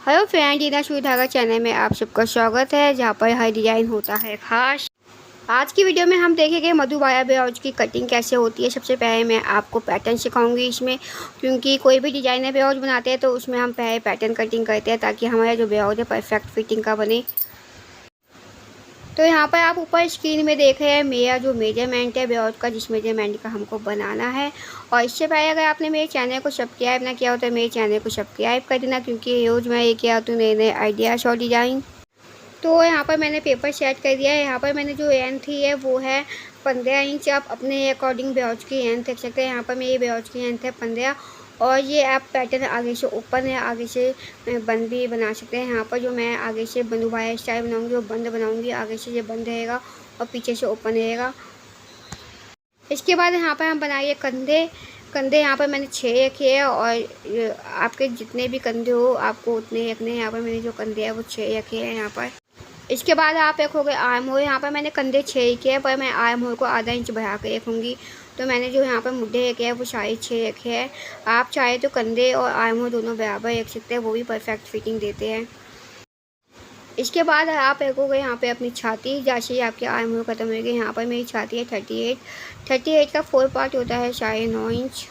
Hello friend, जीना सुई धागा channel में आप सबका स्वागत है, जहाँ पर हर डिज़ाइन होता है खास। आज की वीडियो में हम देखेंगे मधुबाला ब्लाउज की कटिंग कैसे होती है। सबसे पहले मैं आपको पैटर्न सिखाऊंगी इसमें, क्योंकि कोई भी डिज़ाइनर ब्लाउज बनाते हैं तो उसमें हम पहले पैटर्न कटिंग करते हैं ताकि हमारा जो ब्लाउज है परफेक्ट फिटिंग का बने। तो यहाँ पर आप ऊपर स्क्रीन में देख रहे हैं मेरा जो मेजरमेंट है ब्लाउज का, जिस मेजरमेंट का हमको बनाना है। और इससे पहले अगर आपने मेरे चैनल को सब्सक्राइब ना किया हो तो मेरे चैनल को सब्सक्राइब कर देना, क्योंकि रोज़ मैं ये किया तो नए नए आइडियाज़ और डिज़ाइन। तो यहाँ पर मैंने पेपर सेट कर दिया है। यहाँ पर मैंने जो लेंथ है वो है 15 इंच। आप अपने अकॉर्डिंग ब्लाउज की लेंथ रख सकते हैं। यहाँ पर मेरी ब्लाउज की लेंथ है 15। और ये आप पैटर्न आगे से ओपन है, आगे से बंद भी बना सकते हैं। यहाँ पर जो मैं आगे से बंदूबाया स्टाइल बनाऊंगी वो बंद बनाऊंगी, आगे से ये बंद रहेगा और पीछे से ओपन रहेगा। इसके बाद यहाँ पर हम बनाएंगे कंधे। कंधे यहाँ पर मैंने 6 रखे हैं, और आपके जितने भी कंधे हो आपको उतने रखने हैं। यहाँ पर मैंने जो कंधे हैं वो 6 रखे हैं यहाँ पर। इसके बाद आप रखोगे आर्म होल। यहाँ पर मैंने कंधे 6 किए हैं, पर मैं आर्म होल को आधा इंच बढ़ा के रखूँगी। तो मैंने जो यहाँ पर मुड्ढे रखे हैं वो सारे 6 रखे हैं। आप चाहे तो कंधे और आर्म होल दोनों बराबर रख सकते हैं, वो भी परफेक्ट फिटिंग देते हैं। इसके बाद आप रखोगे यहाँ पे अपनी छाती। जैसे ही आपके आर्म होल खत्म होगी, यहाँ पर मेरी छाती है 38 का 4 पार्ट होता है 9.5 इंच।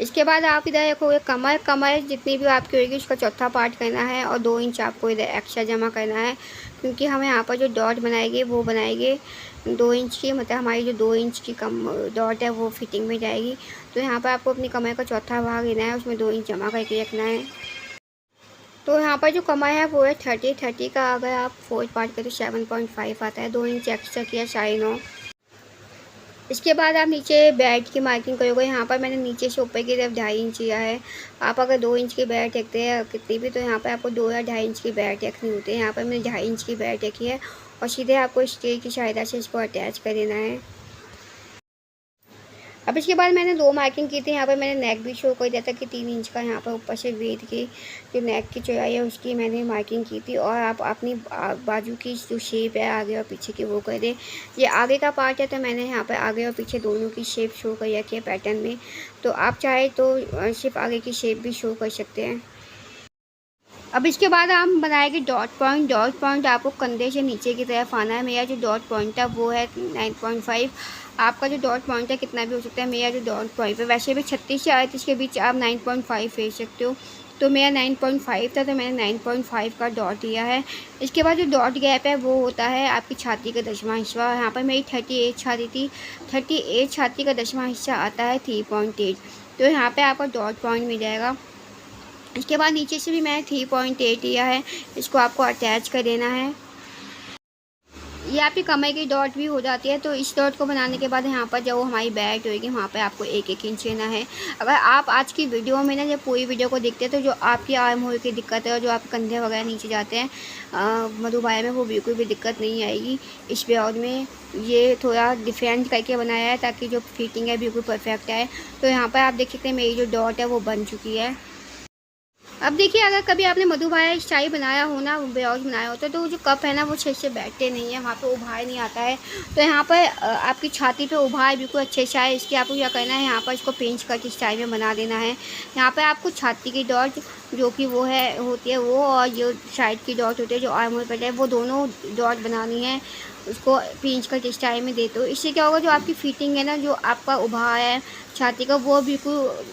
इसके बाद आप इधर रखोगे कमर। कमर जितनी भी आपकी होगी उसका चौथा पार्ट करना है, और 2 इंच आपको इधर एक्स्ट्रा जमा करना है, क्योंकि हमें यहाँ पर जो डॉट बनाएंगे वो बनाएंगे 2 इंच की। मतलब हमारी जो 2 इंच की कम डॉट है वो फिटिंग में जाएगी। तो यहाँ पर आपको अपनी कमर का चौथा भाग लेना है, उसमें 2 इंच जमा करके रखना है। तो यहाँ पर जो कमर है वो है 30 का। अगर आप 4 पार्ट करें तो 7.5 आता है। 2 इंच एक्स्ट्रा किया 9.5। इसके बाद आप नीचे बेल्ट की मार्किंग करोगे। यहाँ पर मैंने नीचे से ऊपर की तरफ 2.5 इंच किया है। आप अगर 2 इंच की बेल्ट रखते हैं कितनी भी, तो यहाँ पर आपको 2 या 2.5 इंच की बेल्ट रखनी होती है। यहाँ पर मैंने 2.5 इंच की बेल्ट रखी है, और सीधे आपको स्टील की सहायता से इसको अटैच कर देना है। अब इसके बाद मैंने 2 मार्किंग की थी। यहाँ पर मैंने नेक भी शो कर दिया था कि 3 इंच का यहाँ पर ऊपर से वेट की जो नेक की चौड़ाई है उसकी मैंने मार्किंग की थी। और आप अपनी बाजू की जो शेप है आगे और पीछे की वो कर दें। ये आगे का पार्ट है तो मैंने यहाँ पर आगे और पीछे दोनों की शेप शो कर रखी है पैटर्न में। तो आप चाहे तो सिर्फ आगे की शेप भी शो कर सकते हैं। अब इसके बाद हम बनाएंगे डॉट पॉइंट। डॉट पॉइंट आपको कंधे से नीचे की तरफ आना है। मेरा जो डॉट पॉइंट है वो है 9.5। आपका जो डॉट पॉइंट है कितना भी हो सकता है। मेरा जो डॉट पॉइंट है वैसे भी 36 से 38 के बीच आप 9.5 फेंक सकते हो। तो मेरा 9.5 था तो मैंने 9.5 का डॉट दिया है। इसके बाद जो डॉट गैप है वो होता है आपकी छाती का 10वां हिस्सा। यहाँ पर मेरी 38 छाती थी। 38 छाती का 10वां हिस्सा आता है 3.8। तो यहाँ पर आपका डॉट पॉइंट मिल जाएगा। इसके बाद नीचे से भी मैंने 3.8 लिया है, इसको आपको अटैच कर देना है। ये आपकी कमर की डॉट भी हो जाती है। तो इस डॉट को बनाने के बाद यहाँ पर जो हमारी बेल्ट होगी वहाँ पर आपको 1-1 इंच लेना है। अगर आप आज की वीडियो में ना जब पूरी वीडियो को देखते हैं तो जो आपकी आर्म होल की दिक्कत है और जो आपके कंधे वगैरह नीचे जाते हैं मधुबाला में, वो बिल्कुल भी दिक्कत नहीं आएगी। इस ब्लाउज में ये थोड़ा डिफरेंट करके बनाया है ताकि जो फिटिंग है बिल्कुल परफेक्ट आए। तो यहाँ पर आप देख सकते हैं मेरी जो डॉट है वो बन चुकी है। अब देखिए, अगर कभी आपने मधुबाला स्टाइल बनाया हो ना, ब्लाउज बनाया होता है, तो जो कप है ना वो अच्छे से बैठते नहीं है, वहाँ पे उभार नहीं आता है। तो यहाँ पर आपकी छाती पे उभार बिल्कुल अच्छे से आए, इसके आपको क्या करना है, यहाँ पर इसको पिंच करके स्टाइल में बना देना है। यहाँ पर आपको छाती की डॉट जो कि वो है होती है वो, और जो साइड की डॉट होती है जो आर्म होल पर है, वो दोनों डॉट बनानी है। उसको पिंच करके स्टाइल में देते हो। इससे क्या होगा, जो आपकी फिटिंग है ना, जो आपका उभार है छाती का, वो बिल्कुल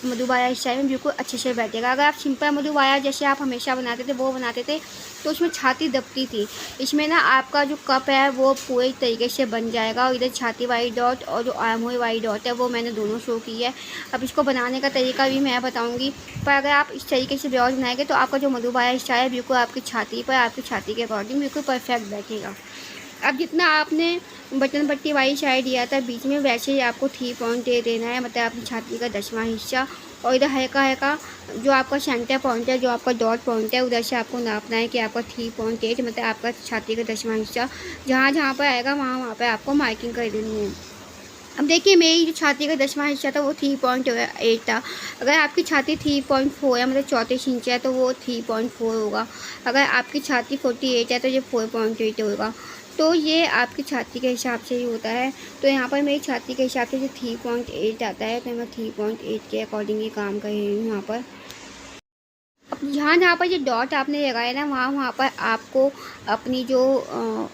मधुबाला स्टाइल में बिल्कुल अच्छे से बैठेगा। अगर आप सिंपल मधुबाला जैसे आप हमेशा बनाते थे वो बनाते थे तो उसमें छाती दबती थी। इसमें ना आपका जो कप है वो पूरे तरीके से बन जाएगा। और इधर छाती वाली डॉट और जो आर्म होल वाली डॉट है वो मैंने दोनों शो की है। अब इसको बनाने का तरीका भी मैं बताऊँगी, पर अगर आप इस तरीके से ब्लाउज बनाएंगे तो आपका जो मधुबाला स्टाइल है बिल्कुल आपकी छाती पर, आपकी छाती के अकॉर्डिंग बिल्कुल परफेक्ट बैठेगा। अब जितना आपने बटन पट्टी वाली साइड दिया था बीच में, वैसे ही आपको 3.8 देना है, मतलब अपनी छाती का 10वां हिस्सा। और इधर हल्का हल्का जो आपका सेंटर पॉइंट है, जो आपका डॉट पॉइंट है, उधर से आपको नापना है कि आपका 3.8 मतलब आपका छाती का 10वां हिस्सा जहाँ जहाँ पर आएगा वहाँ पर आपको मार्किंग कर देनी है। अब देखिए, मेरी जो छाती का 10वां हिस्सा था वो 3.8 था। अगर आपकी छाती 3.4 है, मतलब 34 इंच है, तो वो 3.4 होगा। अगर आपकी छाती 48 है तो ये 4.8 होगा। तो ये आपकी छाती के हिसाब से ही होता है। तो यहाँ पर मेरी छाती के हिसाब से जो 3.8 आता है, तो मैं 3.8 के अकॉर्डिंग ही काम कर रही हूँ यहाँ पर। जहाँ जहाँ पर ये डॉट आपने लगाया ना, वहाँ वहाँ पर आपको अपनी जो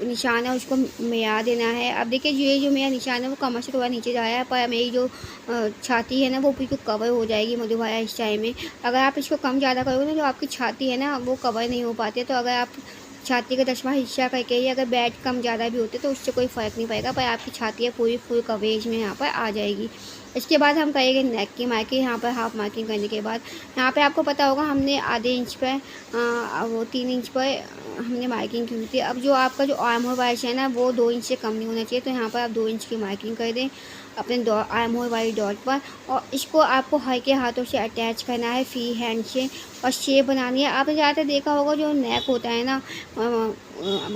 निशान है उसको मिला देना है। अब देखिए ये जो मेरा निशान है वो कमर से थोड़ा नीचे जाया है, पर मेरी जो छाती है ना वो बिल्कुल कवर हो जाएगी मधुबाला स्टाइल में। अगर आप इसको कम ज़्यादा करोगे ना, जो आपकी छाती है ना वो कवर नहीं हो पाती है। तो अगर आप छाती का 10वां हिस्सा करके ही अगर बैठ कम ज़्यादा भी होते तो उससे कोई फ़र्क नहीं पड़ेगा, पर आपकी छाती है पूरी फुल कवरेज में यहाँ पर आ जाएगी। इसके बाद हम करेंगे नेक की मार्किंग। यहाँ पर हाफ मार्किंग करने के बाद यहाँ पे आपको पता होगा हमने आधे इंच पर वो 3 इंच पर हमने मार्किंग की हुई थी। अब जो आपका जो आर्म होल वाइज है ना वो 2 इंच से कम नहीं होना चाहिए, तो यहाँ पर आप 2 इंच की मार्किंग कर दें अपने आर्म होल वाली डॉट पर। और इसको आपको हल्के हाथों से अटैच करना है फ्री हैंड से, और शेप बनानी है। आपने ज़्यादातर देखा होगा जो नेक होता है ना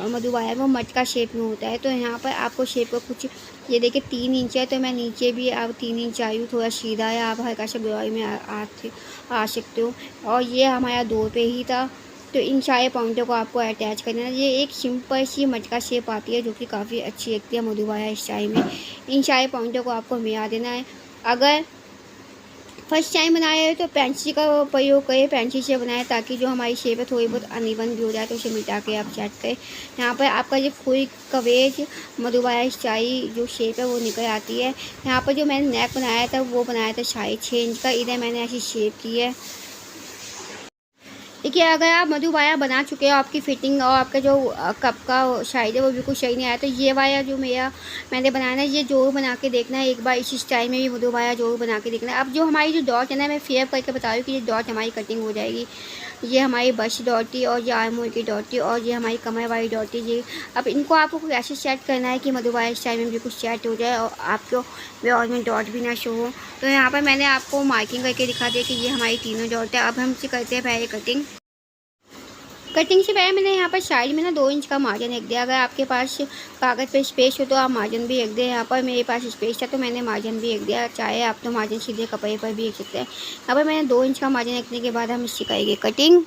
मधुबाला वो मटका शेप में होता है, तो यहाँ पर आपको शेप को कुछ, ये देखिए 3 इंच है तो मैं नीचे भी अब 3 इंच आई हूँ, थोड़ा सीधा है, आप हल्का सा गोलाई में आ सकते हो। और ये हमारा 2 पे ही था, तो इन सारे पॉइंटों को आपको अटैच करना है। ये एक सिंपल सी मटका शेप आती है जो कि काफ़ी अच्छी लगती है मधुबाला स्टाइल में। इन सारे पॉइंटों को आपको मिला देना है। अगर फर्स्ट टाइम बनाए हो तो पेंसिल का प्रयोग करें, पेंसिल से बनाएं ताकि जो हमारी शेप है थोड़ी बहुत अनइवन भी हो जाए तो उसे मिटा के आप सेट करें। यहाँ पर आपका जो फुल कवरेज मधुबाला स्टाइल जो शेप है वो निकल आती है। यहाँ पर जो मैंने नेक बनाया था वो बनाया था 6.5 इंच का, इधर मैंने ऐसी शेप की है। देखिए अगर आप मधुबाला बना चुके हो, आपकी फिटिंग और आपका जो कप का साइज़ है वो बिल्कुल सही नहीं आया, तो ये वाला जो मैंने बनाया ना, ये ज़रूर बना के देखना है एक बार। इस स्टाइल में भी मधुबाला ज़रूर बना के देखना है। अब जो हमारी जो डॉट है ना, मैं फेयर करके बता रही हूँ कि ये डॉट हमारी कटिंग हो जाएगी। ये हमारी बस डॉट थी और ये आर्म होल की डॉट थी और ये हमारी कमर वाली डॉट थी। ये अब इनको आपको ऐसे सेट करना है कि मधुबाला स्टाइल में बिल्कुल सेट हो जाए और आपको ब्लाउज में डॉट भी ना शो हो। तो यहाँ पर मैंने आपको मार्किंग करके दिखा दिया कि ये हमारी तीनों डॉट है। अब हम इसे करते हैं पहले कटिंग। कटिंग से पहले मैंने यहाँ पर साइड में ना 2 इंच का मार्जिन रख दिया। अगर आपके पास कागज़ पे स्पेस हो तो आप मार्जिन भी रख दें। यहाँ पर मेरे पास स्पेस था तो मैंने मार्जिन भी रख दिया, चाहे आप तो मार्जिन सीधे कपड़े पर भी रख सकते हैं। यहाँ पर मैंने 2 इंच का मार्जिन रखने के बाद हम इसकी करेंगे कटिंग।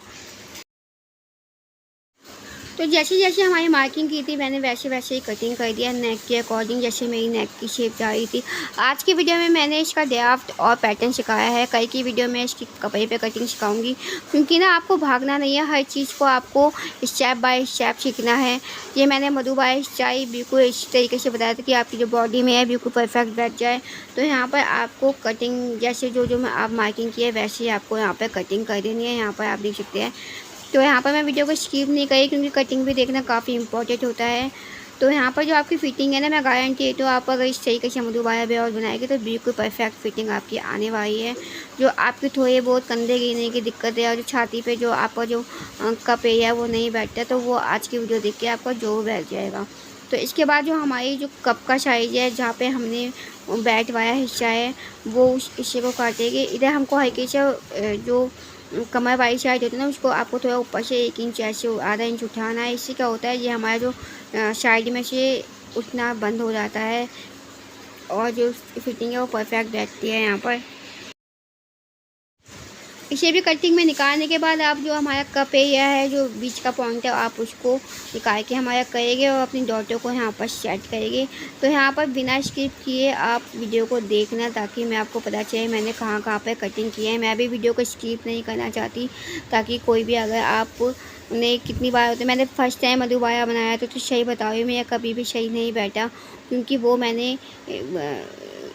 तो जैसे जैसे हमारी मार्किंग की थी मैंने वैसे वैसे ही कटिंग कर दिया नेक के अकॉर्डिंग, जैसे मेरी नेक की शेप जा रही थी। आज की वीडियो में मैंने इसका ड्राफ्ट और पैटर्न सिखाया है, कल की वीडियो में इसकी कपड़े पे कटिंग सिखाऊंगी, क्योंकि ना आपको भागना नहीं है, हर चीज़ को आपको स्टेप बाय स्टेप सीखना है। ये मैंने मधुबाला स्टाइल बिल्कुल इस तरीके से बताया था कि आपकी जो बॉडी में है बिल्कुल परफेक्ट बैठ जाए। तो यहाँ पर आपको कटिंग जैसे जो जो आप मार्किंग की है वैसे ही आपको यहाँ पर कटिंग कर देनी है। यहाँ पर आप देख सकते हैं। तो यहाँ पर मैं वीडियो को स्किप नहीं करी क्योंकि कटिंग भी देखना काफ़ी इंपॉर्टेंट होता है। तो यहाँ पर जो आपकी फ़िटिंग है ना, मैं गारंटी तो आप अगर इस तरीके से मधुबाला ब्लाउज बनाएंगे तो बिल्कुल परफेक्ट फिटिंग आपकी आने वाली है। जो आपकी थोड़ी बहुत कंधे गिरने की दिक्कत है और जो छाती पे जो आपका जो कप एरिया है वो नहीं बैठता, तो वो आज की वीडियो देख के आपका जो बैठ जाएगा। तो इसके बाद जो हमारी जो कप का साइज़ है, जहाँ पे हमने बैठ वाला हिस्सा है वो उस हिस्से को काटेंगे। इधर हमको हल्के से जो कमर वाली साइड होती है ना, उसको आपको थोड़ा ऊपर से 1 इंच ऐसे आधा इंच उठाना है। इससे क्या होता है, ये हमारा जो साइड में से उठना बंद हो जाता है और जो फिटिंग है वो परफेक्ट बैठती है। यहाँ पर इसे भी कटिंग में निकालने के बाद आप जो हमारा कप एरिया है, जो बीच का पॉइंट है, आप उसको निकाल के हमारा करेंगे और अपनी डॉटों को यहाँ पर सेट करेंगे। तो यहाँ पर बिना स्किप किए आप वीडियो को देखना ताकि मैं आपको पता चले मैंने कहाँ कहाँ पर कटिंग की है। मैं भी वीडियो को स्किप नहीं करना चाहती ताकि कोई भी, अगर आप ने कितनी बार होते, मैंने फ़र्स्ट टाइम मधुबाला बनाया तो सही बता रही हूँ, मेरा कभी भी सही नहीं बैठा क्योंकि वो मैंने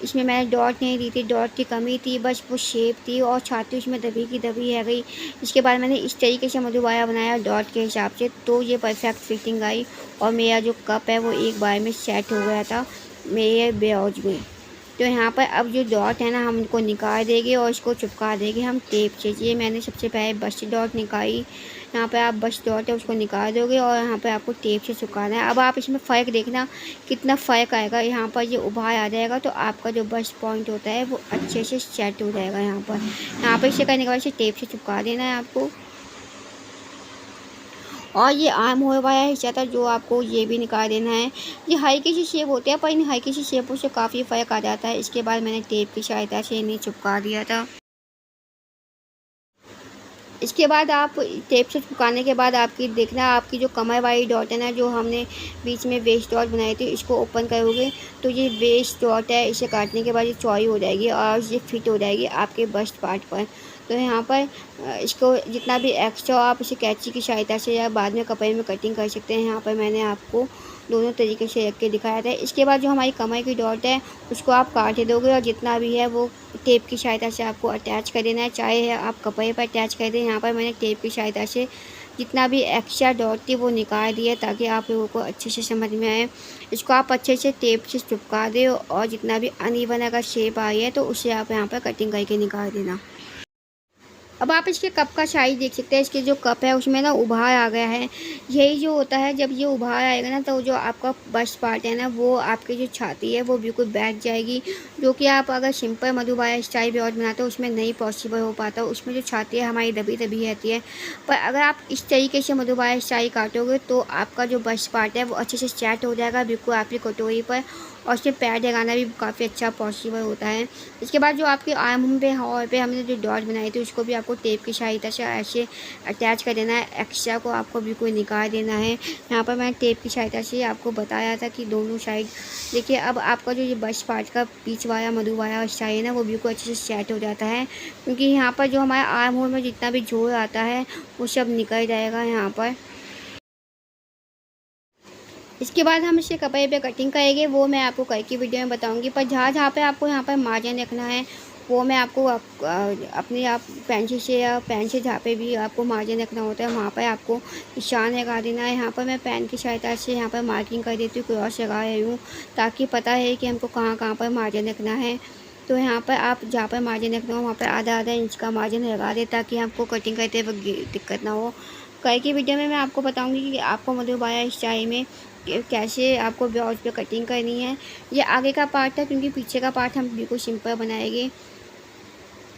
इसमें मैंने डॉट नहीं दी थी, डॉट की कमी थी, बस वो शेप थी और छाती उसमें दबी की दबी है गई। इसके बाद मैंने इस तरीके से मधुबाला बनाया डॉट के हिसाब से, तो ये परफेक्ट फिटिंग आई और मेरा जो कप है वो एक बार में सेट हो गया था मेरे ब्लाउज में। तो यहाँ पर अब जो डॉट है ना, हम इनको निकाल देंगे और इसको चिपका देंगे हम टेप से। ये मैंने सबसे पहले बस्ट डॉट निकाली, यहाँ पे आप बस्ट डॉट है उसको निकाल दोगे और यहाँ पे आपको टेप से चिपकाना है। अब आप इसमें फ़र्क देखना कितना फ़र्क आएगा, यहाँ पर ये उभार आ जाएगा तो आपका जो बस्ट पॉइंट होता है वो अच्छे से सेट हो जाएगा। यहाँ पर इसे करने के बाद इसे टेप से चिपका देना है आपको। और ये आर्म होल वाला हिस्सा था जो आपको ये भी निकाल देना है। ये हल्की सी शेप होती है पर इन हल्की सी शेपों से काफ़ी फ़र्क आ जाता है। इसके बाद मैंने टेप की सहायता से इन्हें चिपका दिया था। इसके बाद आप टेप से चिपकाने के बाद आपकी देखना, आपकी जो कमर वाली डॉट है ना, जो हमने बीच में वेस्ट डॉट बनाई थी, इसको ओपन करोगे तो ये वेस्ट डॉट है, इसे काटने के बाद ये चौड़ी हो जाएगी और ये फिट हो जाएगी आपके बस्ट पार्ट पर। तो यहाँ पर इसको जितना भी एक्स्ट्रा आप इसे कैंची की सहायता से या बाद में कपड़े में कटिंग कर सकते हैं। यहाँ पर मैंने आपको दोनों तरीके से रख के दिखाया था। इसके बाद जो हमारी कमर की डॉट है उसको आप काट दोगे और जितना भी है वो टेप की सहायता से आपको अटैच कर देना है, चाहे आप कपड़े पर अटैच कर दें। यहाँ पर मैंने टेप की सहायता से जितना भी एक्स्ट्रा डॉट थी वो निकाल दिया ताकि आप लोगों को अच्छे से समझ में आए। इसको आप अच्छे से टेप से चिपका दें और जितना भी अनइवन अगर शेप आई है तो उसे आप यहाँ पर कटिंग करके निकाल देना। अब आप इसके कप का साइज़ देख सकते हैं। इसके जो कप है उसमें ना उभार आ गया है। यही जो होता है, जब ये उभार आएगा ना तो जो आपका बस्ट पार्ट है ना वो आपकी जो छाती है वो बिल्कुल बैठ जाएगी, जो कि आप अगर सिंपल मधुबाला स्टाइल ब्लाउज बनाते हो उसमें नहीं पॉसिबल हो पाता। उसमें जो छाती है हमारी दबी दबी रहती है। पर अगर आप इस तरीके से मधुबाला स्टाइल काटोगे तो आपका जो बस्ट पार्ट है वो अच्छे से सेट हो जाएगा बिल्कुल आपकी कटोरी पर, और उसमें पैड लगाना भी काफ़ी अच्छा पॉसिबल होता है। इसके बाद जो आपके आर्म पे हॉल पे हमने जो डॉट बनाई थी उसको भी आपको टेप की सहायता से ऐसे अटैच कर देना है। एक्स्ट्रा को आपको बिल्कुल निकाल देना है। यहाँ पर मैंने टेप की सहायता से आपको बताया था कि दोनों साइड देखिए। अब आपका जो ये बस्ट पार्ट का बीच वाला मधुबाला स्टाइल है ना वो बिल्कुल अच्छे से सेट हो जाता है, क्योंकि यहाँ पर जो हमारे आर्म होल में जितना भी जोड़ आता है वो सब निकल जाएगा यहाँ पर। इसके बाद हम इसके कपड़े पे कटिंग करेंगे, वो मैं आपको कल की वीडियो में बताऊंगी। पर जहाँ जहाँ पे आपको यहाँ पर मार्जिन रखना है वो मैं आपको अपने आप पेंसिल से या पेन से जहाँ पे भी आपको मार्जिन रखना होता है वहाँ पर आपको निशान लगा देना है। यहाँ पर मैं पेन की सहायता से यहाँ पर मार्किंग कर देती हूँ, क्रॉस लगा रही हूँ ताकि पता है कि हमको कहाँ कहाँ पर मार्जिन रखना है। तो यहाँ पर आप जहाँ पर मार्जिन रखना हो वहाँ पर आधा आधा इंच का मार्जिन लगा दें ताकि आपको कटिंग करते वक्त दिक्कत ना हो। कल की वीडियो में मैं आपको बताऊंगी कि आपको मधुबाला स्टाइल में कैसे आपको ब्लाउज पे कटिंग करनी है। ये आगे का पार्ट है क्योंकि पीछे का पार्ट हम बिल्कुल सिंपल बनाएंगे,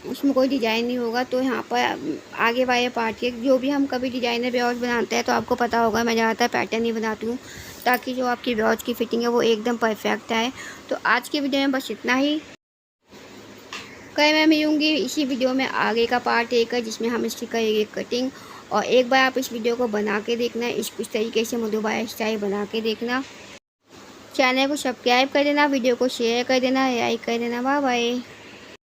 उसमें कोई डिज़ाइन नहीं होगा। तो यहाँ पर आगे वाले पार्ट के जो भी हम कभी डिज़ाइनर ब्लाउज बनाते हैं तो आपको पता होगा मैं ज़्यादातर पैटर्न ही बनाती हूँ ताकि जो आपकी ब्लाउज की फिटिंग है वो एकदम परफेक्ट आए। तो आज की वीडियो में बस इतना ही। कल मैं मिलूँगी इसी वीडियो में आगे का पार्ट एक है जिसमें हम इसकी करेंगे कटिंग। और एक बार आप इस वीडियो को बना के देखना, इस तरीके से मधुबाला स्टाइल बना के देखना। चैनल को सब्सक्राइब कर देना, वीडियो को शेयर कर देना, लाइक कर देना। Bye bye.